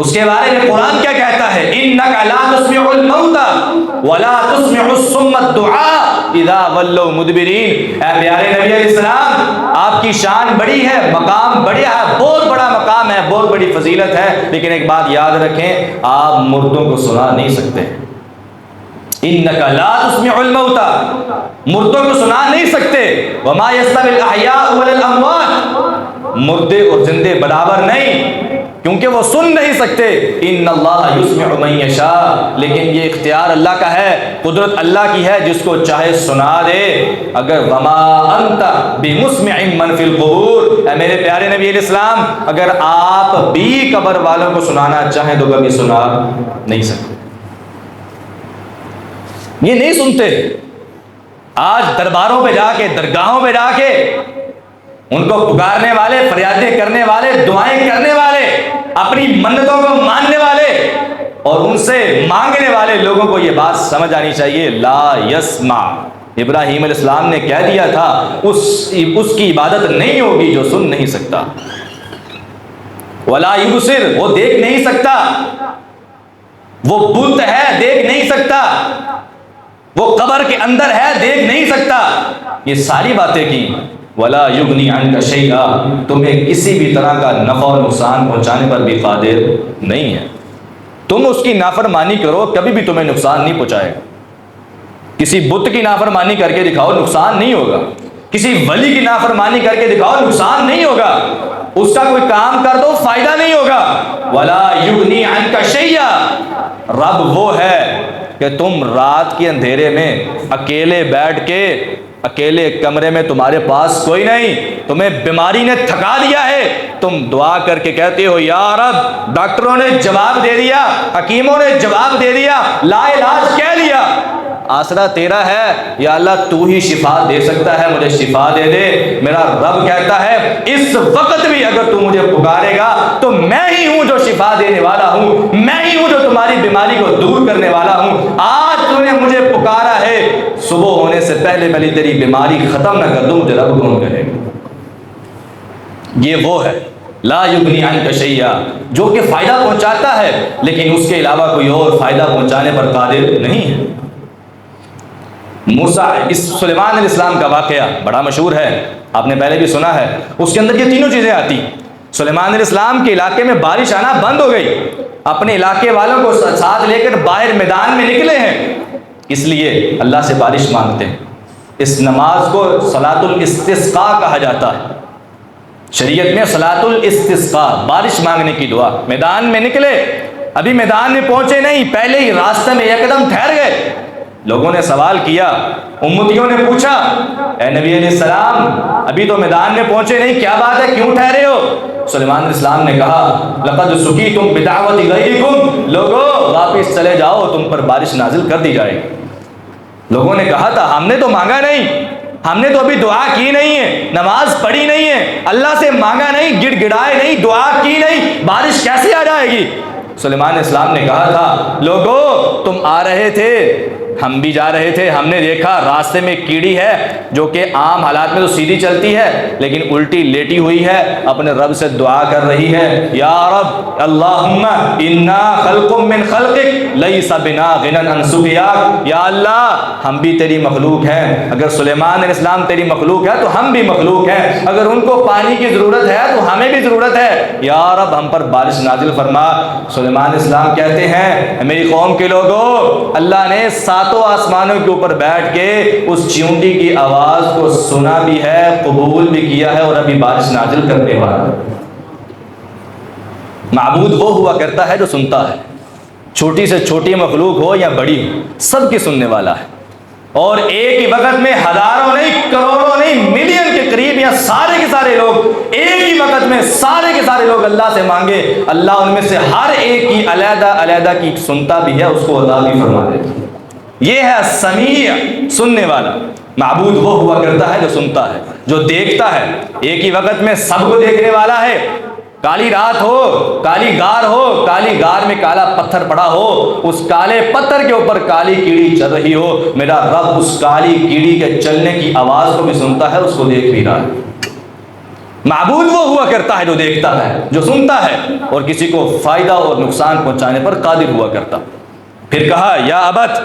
اس کے بارے میں قرآن کیا کہتا ہے؟ اِنَّكَ لَا تُسْمِعُ الْمَوْتَى وَلَا تُسْمِعُ الصُّمَّ الدُّعَاءَ اِذَا وَلَّوْا مُدْبِرِينَ۔ اے پیارے نبی علیہ السلام، آپ کی شان بڑی ہے، مقام بڑا ہے، بہت بڑا مقام ہے، بہت بڑی فضیلت ہے، لیکن ایک بات یاد رکھیں، آپ مردوں کو سنا نہیں سکتے۔ اِنَّكَ لَا تُسْمِعُ الْمَوْتَى، مردوں کو سنا نہیں سکتے، وَمَا يَسْتَوِي الْأَحْيَاءُ وَلَا الْأَمْوَاتُ، مردے اور زندے برابر نہیں، کیونکہ وہ سن نہیں سکتے۔ ان اللہ یسمع من یشاء، لیکن یہ اختیار اللہ کا ہے، قدرت اللہ کی ہے، جس کو چاہے سنا دے۔ اگر وما انت بمسمع من فی القبور، اے میرے پیارے نبی علیہ السلام، اگر آپ بھی قبر والوں کو سنانا چاہیں تو کبھی سنا نہیں سکتے، یہ نہیں سنتے۔ آج درباروں پہ جا کے، درگاہوں پہ جا کے ان کو پکارنے والے، فریادیں کرنے والے، دعائیں کرنے والے، اپنی منتوں کو ماننے والے اور ان سے مانگنے والے لوگوں کو یہ بات سمجھ آنی چاہیے، لا یسمع، ابراہیم علیہ السلام نے کہہ دیا تھا اس کی عبادت نہیں ہوگی جو سن نہیں سکتا، ولا یبصر، وہ دیکھ نہیں سکتا، وہ بت ہے دیکھ نہیں سکتا، وہ قبر کے اندر ہے دیکھ نہیں سکتا، یہ ساری باتیں کی، ولا یغنی عنک شیئا، تمہیں کسی بھی طرح کا نفع اور نقصان پہنچانے پر بھی قادر نہیں ہے، تم اس کی نافرمانی کرو کبھی بھی تمہیں نقصان نہیں پہنچائے گا، کسی بت کی نافرمانی کر کے دکھاؤ نقصان نہیں ہوگا، کسی ولی کی نافرمانی کر کے دکھاؤ نقصان نہیں ہوگا، اس کا کوئی کام کر دو فائدہ نہیں ہوگا، ولا یغنی عنک شیئا، رب وہ ہے کہ تم رات کے اندھیرے میں اکیلے بیٹھ کے، اکیلے کمرے میں تمہارے پاس کوئی نہیں، تمہیں بیماری نے تھکا دیا ہے، تم دعا کر کے کہتے ہو یا رب، ڈاکٹروں نے جواب دے دیا، حکیموں نے جواب دے دیا، لا علاج کہہ لیا، آسرا تیرا ہے، یا اللہ تو ہی شفا دے سکتا ہے، مجھے شفا دے دے۔ میرا رب کہتا ہے اس وقت بھی اگر تو مجھے پکارے گا تو میں ہی ہوں جو شفا دینے والا ہوں، میں ہی ہوں جو تمہاری بیماری کو دور کرنے والا ہوں، آج تو نے مجھے پکارا ہے، صبح ہونے سے پہلے پہلے تیری بیماری ختم نہ کر دوں، مجھے رب کون کرے گا؟ یہ وہ ہے لا یغنی عنک شیئا، جو کہ فائدہ پہنچاتا ہے لیکن اس کے علاوہ کوئی اور فائدہ پہنچانے پر قادر نہیں ہے۔ موسیٰ، اس سلیمان علیہ السلام کا واقعہ بڑا مشہور ہے، آپ نے پہلے بھی سنا ہے، اس کے اندر یہ تینوں چیزیں آتی۔ سلیمان علیہ السلام کے علاقے میں بارش آنا بند ہو گئی، اپنے علاقے والوں کو ساتھ لے کر باہر میدان میں نکلے ہیں، اس لیے اللہ سے بارش مانگتے ہیں۔ اس نماز کو صلاۃ الاستسقاء کہا جاتا ہے، شریعت میں صلاۃ الاستسقاء، بارش مانگنے کی دعا۔ میدان میں نکلے، ابھی میدان میں پہنچے نہیں، پہلے ہی راستے میں ایک قدم ٹھہر گئے، لوگوں نے سوال کیا، امتیوں نے پوچھا، اے نبی علیہ السلام ابھی تو میدان میں پہنچے نہیں، کیا بات ہے، کیوں ٹھہرے ہو؟ سلیمان علیہ السلام نے کہا لقد سقیتم بدعوت غیرکم، لوگوں واپس چلے جاؤ، تم پر بارش نازل کر دی جائے گی۔ لوگوں نے کہا تھا ہم نے تو مانگا نہیں، ہم نے تو ابھی دعا کی نہیں ہے، نماز پڑھی نہیں ہے، اللہ سے مانگا نہیں، گڑ گڑائے نہیں، دعا کی نہیں، بارش کیسے آ جائے گی؟ سلیمان علیہ السلام نے کہا تھا لوگوں تم آ رہے تھے، ہم بھی جا رہے تھے، ہم نے دیکھا راستے میں کیڑی ہے جو کہ عام حالات میں تو سیدھی چلتی ہے لیکن الٹی لیٹی ہوئی ہے، اپنے رب سے دعا کر رہی ہے، یا رب اللہم انا خلق من خلقک لیس بنا غنی عن سقیاک، یا اللہ ہم بھی تیری مخلوق ہیں، اگر سلیمان علیہ السلام تیری مخلوق ہے تو ہم بھی مخلوق ہیں، اگر ان کو پانی کی ضرورت ہے تو ہمیں بھی ضرورت ہے، یا رب ہم پر بارش نازل فرما۔ سلیمان علیہ السلام کہتے ہیں میری قوم کے لوگوں، اللہ نے ساتوں آسمانوں کے اوپر بیٹھ کے اس چیونٹی کی آواز کو سنا بھی ہے، قبول بھی کیا ہے، اور ابھی بارش نازل کرنے والا ہے۔ معبود وہ ہوا کرتا ہے جو سنتا ہے، چھوٹی سے چھوٹی مخلوق ہو یا بڑی ہو، سب کی سننے والا ہے، اور ایک ہی وقت میں ہزاروں نہیں، کروڑوں نہیں، ملین کے قریب یا سارے کے سارے لوگ ایک ہی وقت میں سارے کے سارے لوگ اللہ سے مانگے، اللہ ان میں سے ہر ایک کی علیحدہ علیحدہ کی سنتا بھی ہے، اس کو عطا بھی فرما دیتا ہے۔ یہ ہے سمیع، سننے والا۔ معبود وہ ہوا کرتا ہے جو سنتا ہے، جو دیکھتا ہے، ایک ہی وقت میں سب کو دیکھنے والا ہے، کالی رات ہو، کالی غار ہو، کالی غار میں کالا پتھر پڑا ہو، اس کالے پتھر کے اوپر کالی کیڑی چل رہی ہو، میرا رب اس کالی کیڑی کے چلنے کی آواز کو بھی سنتا ہے، اس کو دیکھ بھی رہا ہے۔ معبود وہ ہوا کرتا ہے جو دیکھتا ہے، جو سنتا ہے، اور کسی کو فائدہ اور نقصان پہنچانے پر قادر ہوا کرتا۔ پھر کہا یا ابت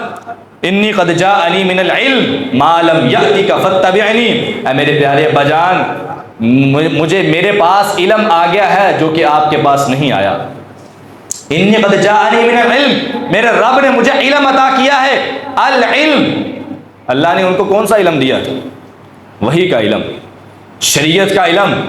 انی قد جاءنی من العلم ما لم یأتک فاتبعنی، اے میرے پیارے ابا جان مجھے میرے پاس علم آ گیا ہے جو کہ آپ کے پاس نہیں آیا۔ انی قد جاءنی من العلم، میرے رب نے مجھے علم عطا کیا ہے۔ العلم، اللہ نے ان کو کون سا علم دیا تھا؟ وحی کا علم، شریعت کا علم۔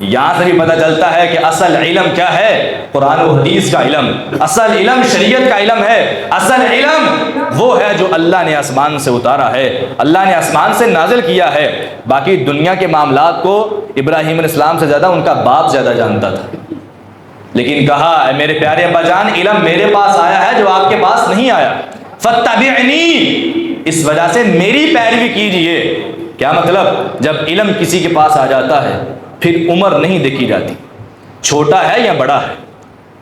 یہاں سے بھی پتہ چلتا ہے کہ اصل علم کیا ہے، قرآن و حدیث کا علم۔ اصل علم شریعت کا علم ہے، اصل علم وہ ہے جو اللہ نے آسمان سے اتارا ہے، اللہ نے آسمان سے نازل کیا ہے۔ باقی دنیا کے معاملات کو ابراہیم علیہ السلام سے زیادہ ان کا باپ زیادہ جانتا تھا، لیکن کہا اے میرے پیارے ابا جان علم میرے پاس آیا ہے جو آپ کے پاس نہیں آیا، فاتبعنی، اس وجہ سے میری پیروی کیجئے۔ کیا مطلب؟ جب علم کسی کے پاس آ جاتا ہے پھر عمر نہیں دیکھی جاتی، چھوٹا ہے یا بڑا ہے،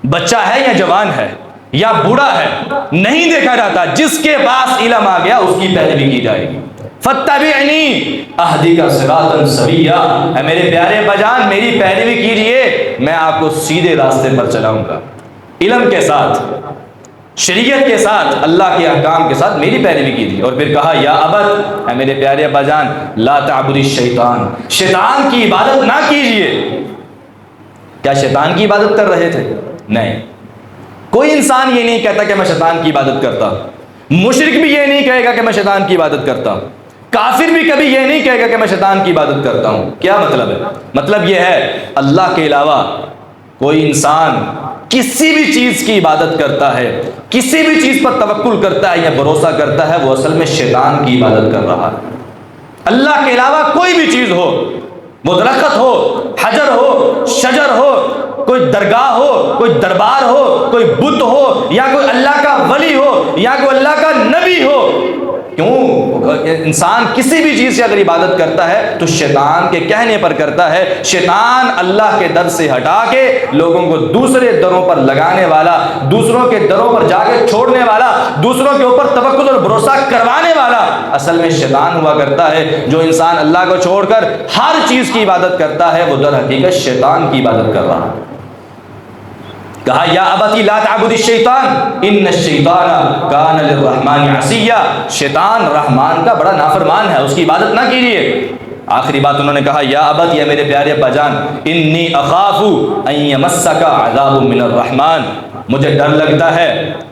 بچہ ہے یا جوان ہے یا بوڑھا ہے، نہیں دیکھا جاتا، جس کے پاس علم آ گیا اس کی پیروی کی جائے گی۔ فاتبعنی اہدک صراطا سویا، اے میرے پیارے اباجان میری پیروی کیجئے، میں آپ کو سیدھے راستے پر چلاؤں گا، علم کے ساتھ، شریعت کے ساتھ، اللہ کے احکام کے ساتھ میری پیروی کیجیے۔ اور پھر کہا یا ابت، اے میرے پیارے ابا جان، لا تعبد الشیطان، شیطان کی عبادت نہ کیجیے۔ کیا شیطان کی عبادت کر رہے تھے؟ نہیں، کوئی انسان یہ نہیں کہتا کہ میں شیطان کی عبادت کرتا ہوں، مشرک بھی یہ نہیں کہے گا کہ میں شیطان کی عبادت کرتا ہوں، کافر بھی کبھی یہ نہیں کہے گا کہ میں شیطان کی عبادت کرتا ہوں۔ کیا مطلب ہے؟ مطلب یہ ہے اللہ کے علاوہ کوئی انسان کسی بھی چیز کی عبادت کرتا ہے، کسی بھی چیز پر توکل کرتا ہے یا بھروسہ کرتا ہے، وہ اصل میں شیطان کی عبادت کر رہا ہے۔ اللہ کے علاوہ کوئی بھی چیز ہو، وہ درخت ہو، حجر ہو، شجر ہو، کوئی درگاہ ہو، کوئی دربار ہو، کوئی بت ہو، یا کوئی اللہ کا ولی ہو، یا کوئی اللہ کا نبی ہو، کیوں انسان کسی بھی چیز سے اگر عبادت کرتا ہے تو شیطان کے کہنے پر کرتا ہے۔ شیطان اللہ کے در سے ہٹا کے لوگوں کو دوسرے دروں پر لگانے والا، دوسروں کے دروں پر جا کے چھوڑنے والا، دوسروں کے اوپر توکل اور بھروسہ کروانے والا اصل میں شیطان ہوا کرتا ہے۔ جو انسان اللہ کو چھوڑ کر ہر چیز کی عبادت کرتا ہے وہ در حقیقت شیطان کی عبادت کر رہا ہے۔ کہا یا ابتی لا تعبد الشیطان ان الشیطان کان للرحمن عصیا، شیطان رحمان کا بڑا نافرمان ہے، اس کی عبادت نہ کیجیے۔ آخری بات انہوں نے کہا یا ابت، یا میرے پیارے ابا جان، انی اخاف ان یمسک عذاب من الرحمن، مجھے ڈر لگتا ہے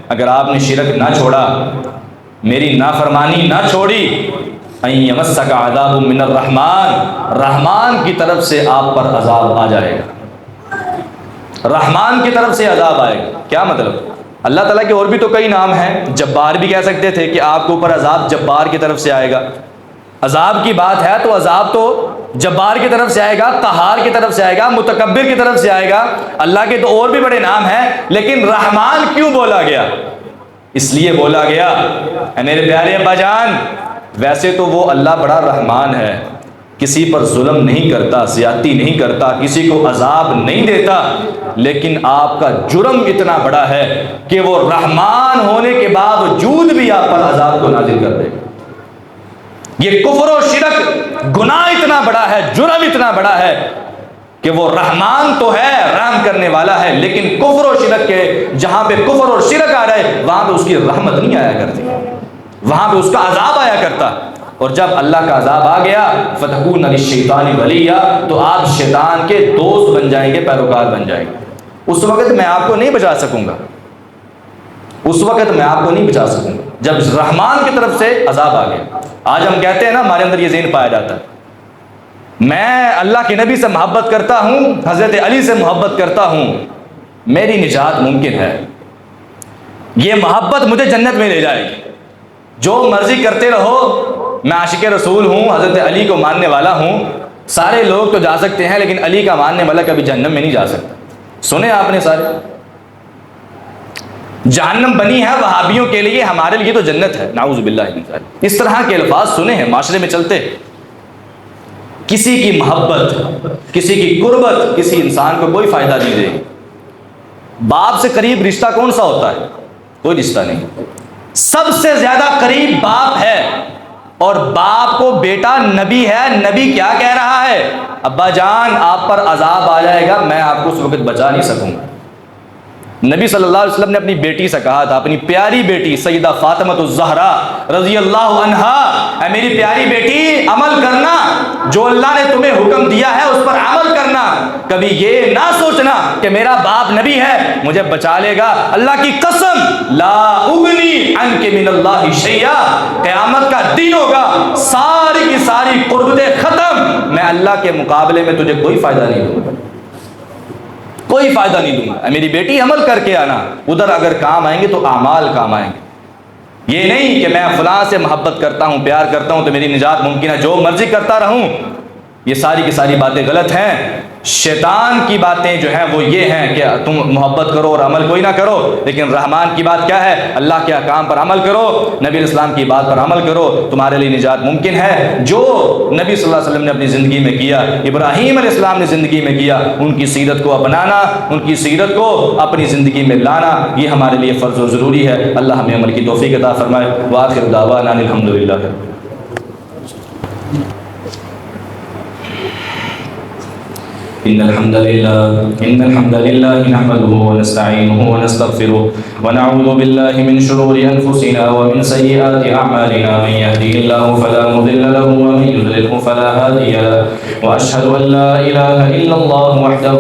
اگر آپ نے شرک نہ چھوڑا، میری نافرمانی نہ چھوڑی، ان یمسک عذاب من الرحمن، رحمان کی طرف سے آپ پر عذاب آ جائے گا، رحمان کی طرف سے عذاب آئے گا۔ کیا مطلب؟ اللہ تعالیٰ کے اور بھی تو کئی نام ہیں، جبار بھی کہہ سکتے تھے کہ آپ کے اوپر عذاب جبار کی طرف سے آئے گا، عذاب کی بات ہے تو عذاب تو جبار کی طرف سے آئے گا، قہار کی طرف سے آئے گا، متکبر کی طرف سے آئے گا۔ اللہ کے تو اور بھی بڑے نام ہیں، لیکن رحمان کیوں بولا گیا؟ اس لیے بولا گیا اے میرے پیارے ابا جان، ویسے تو وہ اللہ بڑا رحمان ہے، کسی پر ظلم نہیں کرتا، زیادتی نہیں کرتا، کسی کو عذاب نہیں دیتا، لیکن آپ کا جرم اتنا بڑا ہے کہ وہ رحمان ہونے کے باوجود بھی آپ پر عذاب کو نازل کر دے گا۔ یہ کفر و شرک گناہ اتنا بڑا ہے، جرم اتنا بڑا ہے کہ وہ رحمان تو ہے، رحم کرنے والا ہے، لیکن کفر و شرک کے جہاں پہ کفر اور شرک آ رہے وہاں پہ اس کی رحمت نہیں آیا کرتی، وہاں پہ اس کا عذاب آیا کرتا۔ اور جب اللہ کا عذاب آ گیا فَتَكُونَ لِلشَّيْطَانِ وَلِيًّا، تو آپ شیطان کے دوست بن جائیں گے، پیروکار بن جائیں گے۔ اس وقت میں آپ کو نہیں بچا سکوں گا، اس وقت میں آپ کو نہیں بچا سکوں گا جب رحمان کی طرف سے عذاب آ گیا۔ آج ہم کہتے ہیں نا، ہمارے اندر یہ ذہن پایا جاتا ہے میں اللہ کے نبی سے محبت کرتا ہوں، حضرت علی سے محبت کرتا ہوں، میری نجات ممکن ہے، یہ محبت مجھے جنت میں لے جائے گی، جو مرضی کرتے رہو، میں عاشق رسول ہوں، حضرت علی کو ماننے والا ہوں، سارے لوگ تو جا سکتے ہیں لیکن علی کا ماننے والا کبھی جہنم میں نہیں جا سکتا۔ سنے آپ نے سارے، جہنم بنی ہے وہابیوں کے لیے، ہمارے لیے تو جنت ہے، نعوذ باللہ من ذالک۔ اس طرح کے الفاظ سنے ہیں، معاشرے میں چلتے۔ کسی کی محبت، کسی کی قربت کسی انسان کو کوئی فائدہ نہیں دے گی۔ باپ سے قریب رشتہ کون سا ہوتا ہے؟ کوئی رشتہ نہیں، سب سے زیادہ قریب باپ ہے، اور باپ کو بیٹا نبی ہے۔ نبی کیا کہہ رہا ہے؟ ابا جان آپ پر عذاب آ جائے گا، میں آپ کو اس وقت بچا نہیں سکوں گا۔ نبی صلی اللہ علیہ وسلم نے اپنی بیٹی سے کہا تھا، اپنی پیاری بیٹی سیدہ فاطمہ الزہرا رضی اللہ عنہا، اے میری پیاری بیٹی عمل کرنا، جو اللہ نے تمہیں حکم دیا ہے اس پر عمل کرنا، کبھی یہ نہ سوچنا کہ میرا باپ نبی ہے مجھے بچا لے گا، اللہ کی قسم لا اغنی عنک من اللہ شیئا، قیامت کا دن ہوگا، ساری کی ساری قربتیں ختم، میں اللہ کے مقابلے میں تجھے کوئی فائدہ نہیں دوں گا، کوئی فائدہ نہیں دوں گا۔ میری بیٹی عمل کر کے آنا، ادھر اگر کام آئیں گے تو اعمال کام آئیں گے، یہ نہیں کہ میں فلاں سے محبت کرتا ہوں، پیار کرتا ہوں تو میری نجات ممکن ہے، جو مرضی کرتا رہوں۔ یہ ساری کی ساری باتیں غلط ہیں۔ شیطان کی باتیں جو ہیں وہ یہ ہیں کہ تم محبت کرو اور عمل کوئی نہ کرو، لیکن رحمان کی بات کیا ہے؟ اللہ کے احکام پر عمل کرو، نبی اسلام کی بات پر عمل کرو، تمہارے لیے نجات ممکن ہے۔ جو نبی صلی اللہ علیہ وسلم نے اپنی زندگی میں کیا، ابراہیم علیہ السلام نے زندگی میں کیا، ان کی سیرت کو اپنانا، ان کی سیرت کو اپنی زندگی میں لانا، یہ ہمارے لیے فرض و ضروری ہے۔ اللہ ہمیں عمل کی توفیق عطا فرمائے۔ وآخر دعوانا الحمدللہ۔ إن الحمد لله نحمده ونستعينه ونستغفره ونعوذ بالله من شرور أنفسنا ومن سيئات أعمالنا من يهده الله فلا مضل له ومن يضلله فلا هادي له وأشهد أن لا إله إلا الله وحده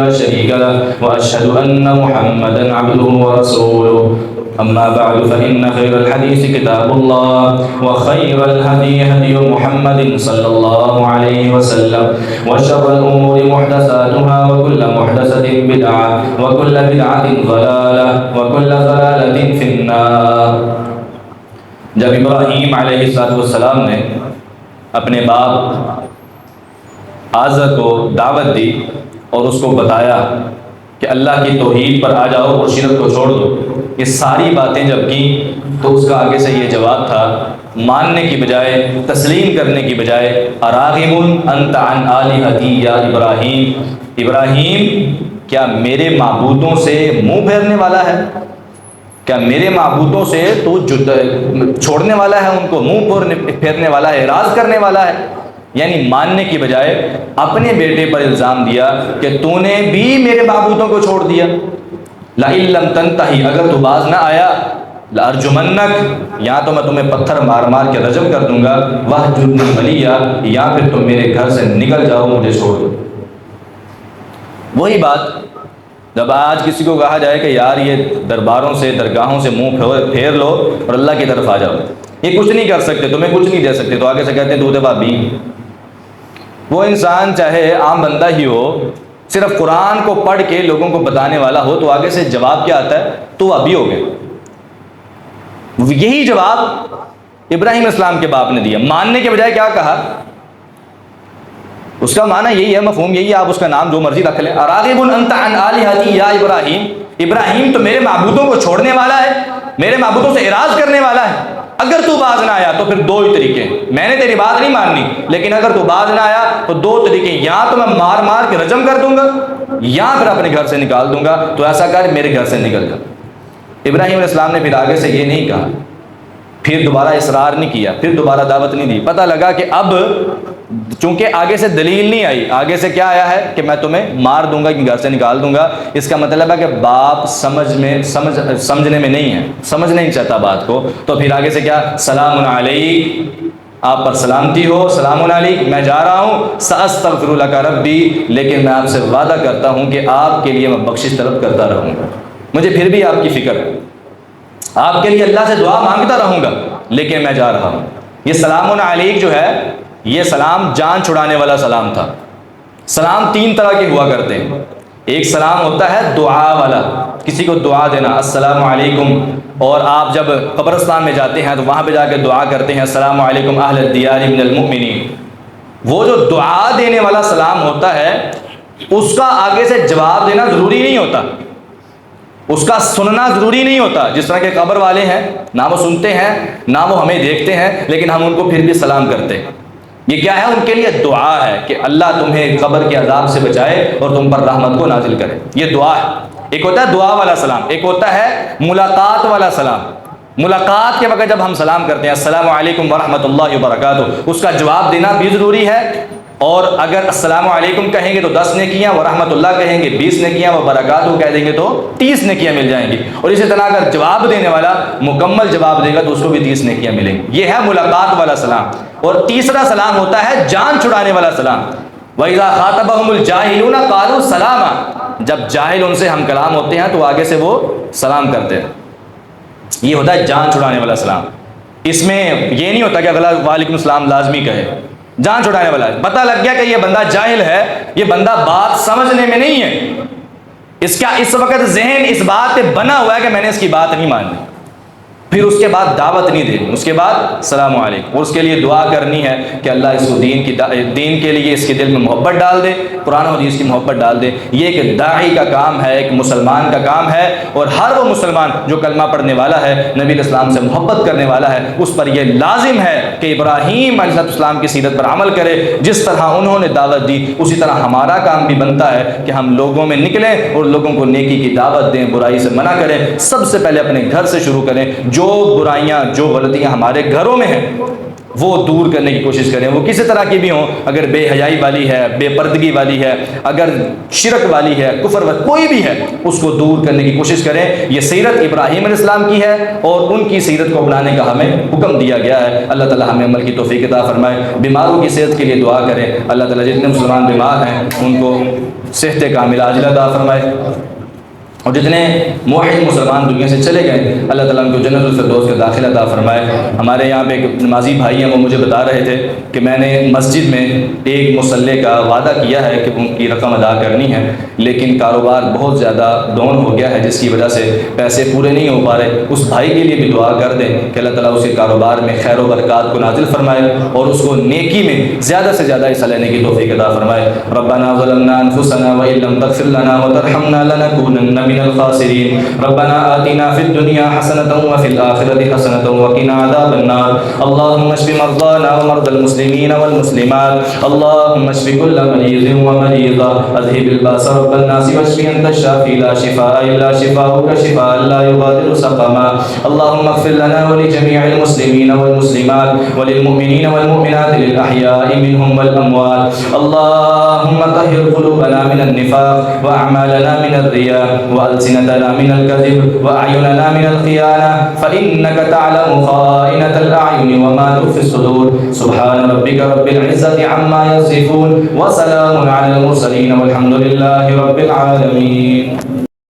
لا شريك له وأشهد أن محمدا عبده ورسوله أما بعد فإن خير الحديث كتاب الله وخير الهدي هدي محمد صلى الله عليه وسلم وشر الأمور محدثاتها وكل محدثة بدعة وكل بدعة ضلالة وكل ضلالة في النار. جب ابراہیم علیہ السلام نے اپنے باپ آزر کو دعوت دی اور اس کو بتایا کہ اللہ کی توحید پر آ جاؤ اور شرک کو چھوڑ دو، یہ ساری باتیں جب کی تو اس کا آگے سے یہ جواب تھا، ماننے کی بجائے، تسلیم کرنے کی بجائے، اراغب انت عن آلہتی یا ابراہیم، ابراہیم کیا میرے معبودوں سے منہ پھیرنے والا ہے؟ کیا میرے معبودوں سے تو چھوڑنے والا ہے، ان کو منہ پھیرنے والا ہے، اعراض کرنے والا ہے؟ یعنی ماننے کی بجائے اپنے بیٹے پر الزام دیا کہ تو نے بھی میرے معبودوں کو چھوڑ دیا. لئن لم تنتہی، اگر تو باز نہ آیا، لارجمنک، یا تو میں تمہیں پتھر مار مار کے رجم کر دوں گا، وہجرنی ملیہ، یا پھر تم میرے گھر سے نکل جاؤ، مجھے چھوڑ دو. وہی بات جب آج کسی کو کہا جائے کہ یار یہ درباروں سے، درگاہوں سے منہ پھیر لو اور اللہ کی طرف آ جاؤ، یہ کچھ نہیں کر سکتے، تمہیں کچھ نہیں دے سکتے، تو آگے سے کہتے ہیں دودھ بھابی. وہ انسان چاہے عام بندہ ہی ہو، صرف قرآن کو پڑھ کے لوگوں کو بتانے والا ہو، تو آگے سے جواب کیا آتا ہے؟ تو ابھی ہو گئے. یہی جواب ابراہیم اسلام کے باپ نے دیا، ماننے کے بجائے کیا کہا؟ اس کا معنی یہی ہے، مفہوم یہی ہے، آپ اس کا نام جو مرضی رکھ لیں. اراغب انت عن آلہتی یا ابراہیم، ابراہیم تو میرے معبودوں کو چھوڑنے والا ہے، میرے معبودوں سے اعراض کرنے والا ہے. اگر تو باز نہ آیا تو پھر دو ہی طریقے، میں نے تیری بات نہیں ماننی، لیکن اگر تو باز نہ آیا تو دو طریقے، یا تو میں مار مار کے رجم کر دوں گا، یا پھر اپنے گھر سے نکال دوں گا. تو ایسا کر، میرے گھر سے نکل جا. ابراہیم علیہ السلام نے پھر آگے سے یہ نہیں کہا، پھر دوبارہ اصرار نہیں کیا، پھر دوبارہ دعوت نہیں دی. پتہ لگا کہ اب چونکہ آگے سے دلیل نہیں آئی، آگے سے کیا آیا ہے کہ میں تمہیں مار دوں گا، کہ گھر سے نکال دوں گا. اس کا مطلب ہے کہ باپ سمجھنے میں نہیں ہے، سمجھ نہیں چاہتا بات کو. تو پھر آگے سے کیا؟ سلام علیک، آپ پر سلامتی ہو، سلام علیک، میں جا رہا ہوں، سأستغفر لک ربی، لیکن میں آپ سے وعدہ کرتا ہوں کہ آپ کے لیے میں بخشش طلب کرتا رہوں گا، مجھے پھر بھی آپ کی فکر ہے، آپ کے لیے اللہ سے دعا مانگتا رہوں گا، لیکن میں جا رہا ہوں. یہ سلام علیک جو ہے، یہ سلام جان چھڑانے والا سلام تھا. سلام تین طرح کے ہوا کرتے ہیں. ایک سلام ہوتا ہے دعا والا، کسی کو دعا دینا، السلام علیکم. اور آپ جب قبرستان میں جاتے ہیں تو وہاں پہ جا کے دعا کرتے ہیں، السلام علیکم اہل الدیار من المؤمنین. وہ جو دعا دینے والا سلام ہوتا ہے، اس کا آگے سے جواب دینا ضروری نہیں ہوتا، اس کا سننا ضروری نہیں ہوتا. جس طرح کے قبر والے ہیں، نہ وہ سنتے ہیں نہ وہ ہمیں دیکھتے ہیں، لیکن ہم ان کو پھر بھی سلام کرتے ہیں. یہ کیا ہے؟ ان کے لیے دعا ہے کہ اللہ تمہیں قبر کے عذاب سے بچائے اور تم پر رحمت کو نازل کرے. یہ دعا ہے. ایک ہوتا ہے دعا والا سلام، ایک ہوتا ہے ملاقات والا سلام. ملاقات کے وقت جب ہم سلام کرتے ہیں السلام علیکم ورحمۃ اللہ وبرکاتہ، اس کا جواب دینا بھی ضروری ہے. اور اگر السلام علیکم کہیں گے تو 10 نیکیاں، ورحمۃ اللہ کہیں گے 20 نیکیاں، وبرکاتہ کہہ دیں گے تو 30 نیکیاں مل جائیں گی. اور اسی طرح اگر جواب دینے والا مکمل جواب دے گا تو اس کو بھی 30 نیکیاں ملیں گی. یہ ہے ملاقات والا سلام. اور تیسرا سلام ہوتا ہے جان چھڑانے والا سلام. وَإِذَا خَاطَبَهُمُ الْجَاهِلُونَ قَالُوا سَلَامًا، جب جاہل ان سے ہم کلام ہوتے ہیں تو آگے سے وہ سلام کرتے ہیں. یہ ہوتا ہے جان چھڑانے والا سلام. اس میں یہ نہیں ہوتا کہ اگلا وعلیکم السلام لازمی کہے، جان چھڑانے والا ہے. پتہ لگ گیا کہ یہ بندہ جاہل ہے، یہ بندہ بات سمجھنے میں نہیں ہے، اس کا اس وقت ذہن اس بات پہ بنا ہوا ہے کہ میں نے اس کی بات نہیں مانی. پھر اس کے بعد دعوت نہیں دینی، اس کے بعد السلام علیکم. اور اس کے لیے دعا کرنی ہے کہ اللہ اس کو دین کے لیے اس کے دل میں محبت ڈال دے، قرآن و حدیث کی محبت ڈال دے. یہ ایک داعی کا کام ہے، ایک مسلمان کا کام ہے. اور ہر وہ مسلمان جو کلمہ پڑھنے والا ہے، نبی علیہ السلام سے محبت کرنے والا ہے، اس پر یہ لازم ہے کہ ابراہیم علیہ السلام کی سیرت پر عمل کرے. جس طرح انہوں نے دعوت دی، اسی طرح ہمارا کام بھی بنتا ہے کہ ہم لوگوں میں نکلیں اور لوگوں کو نیکی کی دعوت دیں، برائی سے منع کریں. سب سے پہلے اپنے گھر سے شروع کریں. جو برائیاں، جو غلطیاں ہمارے گھروں میں ہیں وہ دور کرنے کی کوشش کریں، وہ کسی طرح کی بھی ہوں، اگر بے حیائی والی ہے، بے پردگی والی ہے، اگر شرک والی ہے، کفر والی کوئی بھی ہے، اس کو دور کرنے کی کوشش کریں۔ یہ سیرت ابراہیم علیہ السلام کی ہے اور ان کی سیرت کو اپنانے کا ہمیں حکم دیا گیا ہے۔ اللہ تعالی ہمیں عمل کی توفیق عطا فرمائے۔ بیماروں کی صحت کے لیے دعا کریں، اللہ تعالی جتنے مسلمان بیمار ہیں ان کو صحت کاملہ عاجلہ عطا فرمائے، اور جتنے موحد مسلمان دنیا سے چلے گئے اللہ تعالیٰ ان کو جنت الفردوس کا داخلہ عطا فرمائے۔ ہمارے یہاں پہ ایک نمازی بھائی ہیں، وہ مجھے بتا رہے تھے کہ میں نے مسجد میں ایک مصلے کا وعدہ کیا ہے کہ ان کی رقم ادا کرنی ہے، لیکن کاروبار بہت زیادہ ڈاؤن ہو گیا ہے جس کی وجہ سے پیسے پورے نہیں ہو پا رہے۔ اس بھائی کے لیے بھی دعا کر دیں کہ اللہ تعالیٰ اس کے کاروبار میں خیر و برکات کو نازل فرمائے اور اس کو نیکی میں زیادہ سے زیادہ حصہ لینے کی توفیق عطا فرمائے۔ ربنا ظلمنا انفسنا وان لم تغفر لنا وترحمنا لنكونن من الخاسرين ربنا آتنا في الدنيا حسنة وفي الآخرة حسنة وقنا عذاب النار اللهم اشف مرضانا ومرضى المسلمين والمسلمات اللهم اشف كل مريض ومريضة اذهب الباس رب الناس واشف أنت الشافي لا شفاء إلا شفاؤك شفاء لا يغادر سقما اللهم اغفر لنا ولجميع المسلمين والمسلمات وللمؤمنين والمؤمنات للأحياء منهم والأموات اللهم طهر قلوبنا من النفاق وأعمالنا من الرياء وألسنتنا من الكذب وأعيننا من الخيانة فإنك تعلم خائنة الأعين وما تخفي الصدور سبحان ربك رب العزة عما يصفون وسلام على المرسلين والحمد لله رب العالمين۔